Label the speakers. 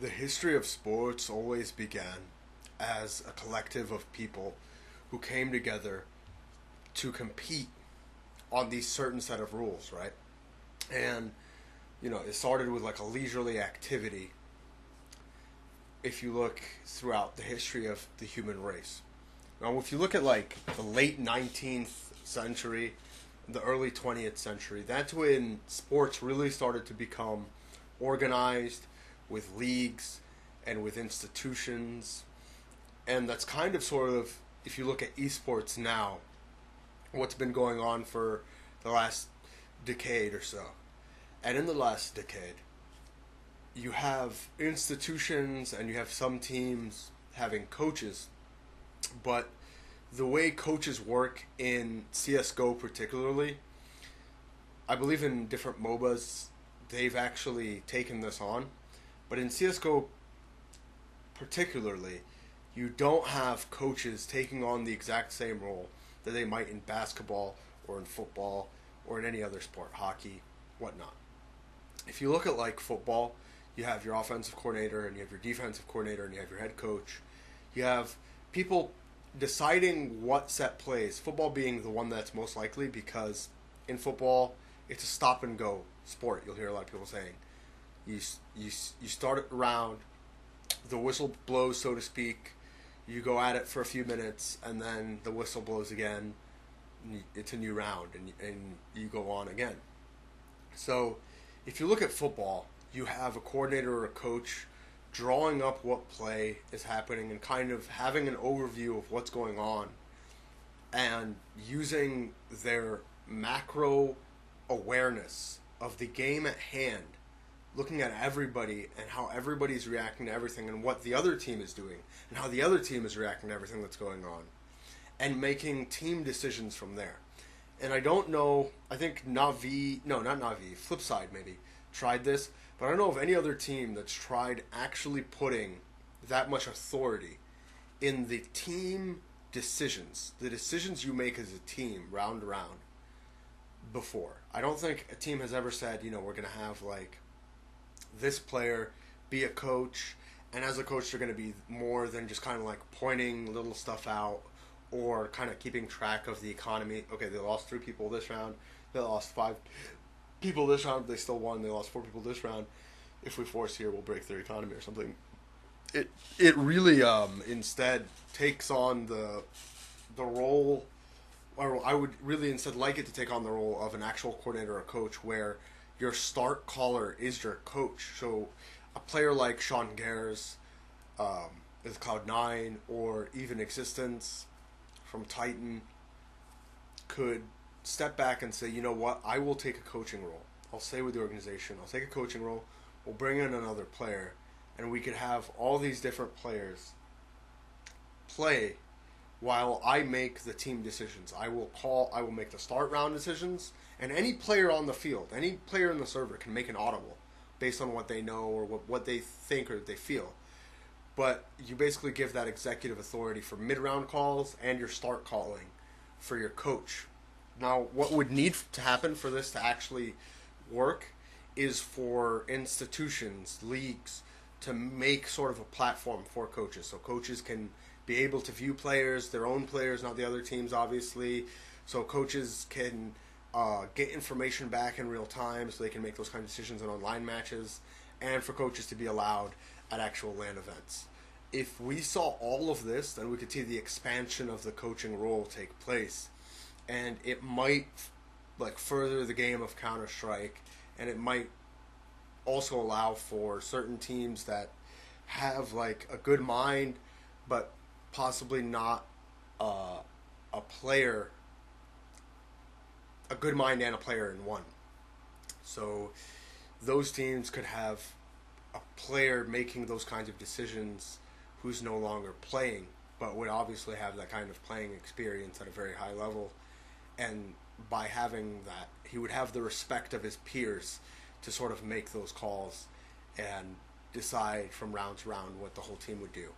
Speaker 1: The history of sports always began as a collective of people who came together to compete on these certain set of rules, right? And it started with like a leisurely activity if you look throughout the history of the human race. Now, if you look at like the late 19th century, the early 20th century, that's when sports really started to become organized with leagues and with institutions. And that's kind of sort of, if you look at esports now, what's been going on for the last decade or so. And in the last decade, you have institutions and you have some teams having coaches, but the way coaches work in CSGO particularly, I believe in different MOBAs, they've actually taken this on. But in CSGO particularly, you don't have coaches taking on the exact same role that they might in basketball or in football or in any other sport, hockey, whatnot. If you look at like football, you have your offensive coordinator and you have your defensive coordinator and you have your head coach. You have people deciding what set plays, football being the one that's most likely because in football it's a stop and go sport. You'll hear a lot of people saying you start a round, the whistle blows, so to speak, you go at it for a few minutes and then the whistle blows again, it's a new round and you go on again. So if you look at football, you have a coordinator or a coach drawing up what play is happening and kind of having an overview of what's going on and using their macro awareness of the game at hand, looking at everybody and how everybody's reacting to everything and what the other team is doing and how the other team is reacting to everything that's going on and making team decisions from there. And I don't know, I think Navi, no, not Navi, Flipside maybe, tried this, but I don't know of any other team that's tried actually putting that much authority in the team decisions, the decisions you make as a team, round to round, before. I don't think a team has ever said, we're going to have like this player be a coach, and as a coach they're going to be more than just kind of like pointing little stuff out or kind of keeping track of the economy. Okay, they lost 3 people this round, they lost 5 people this round, they still won, they lost 4 people this round. If we force here, we'll break their economy or something. It really instead takes on the role, or I would really instead like it to take on the role of an actual coordinator or coach where your start caller is your coach. So a player like Sean Gares with Cloud9 or even Existence from Titan could step back and say, you know what, I will take a coaching role. I'll stay with the organization. I'll take a coaching role. We'll bring in another player. And we could have all these different players play while I make the team decisions. I will make the start round decisions. And any player on the field, any player in the server can make an audible based on what they know or what they think or they feel. But you basically give that executive authority for mid-round calls and your start calling for your coach. Now, what would need to happen for this to actually work is for institutions, leagues, to make sort of a platform for coaches. So coaches can be able to view players, their own players, not the other teams, obviously. So coaches can get information back in real time so they can make those kind of decisions in online matches, and for coaches to be allowed at actual LAN events. If we saw all of this, then we could see the expansion of the coaching role take place. And it might like further the game of Counter-Strike, and it might also allow for certain teams that have like a good mind but possibly not a good mind and a player in one. So those teams could have a player making those kinds of decisions who's no longer playing but would obviously have that kind of playing experience at a very high level. And by having that, he would have the respect of his peers to sort of make those calls and decide from round to round what the whole team would do.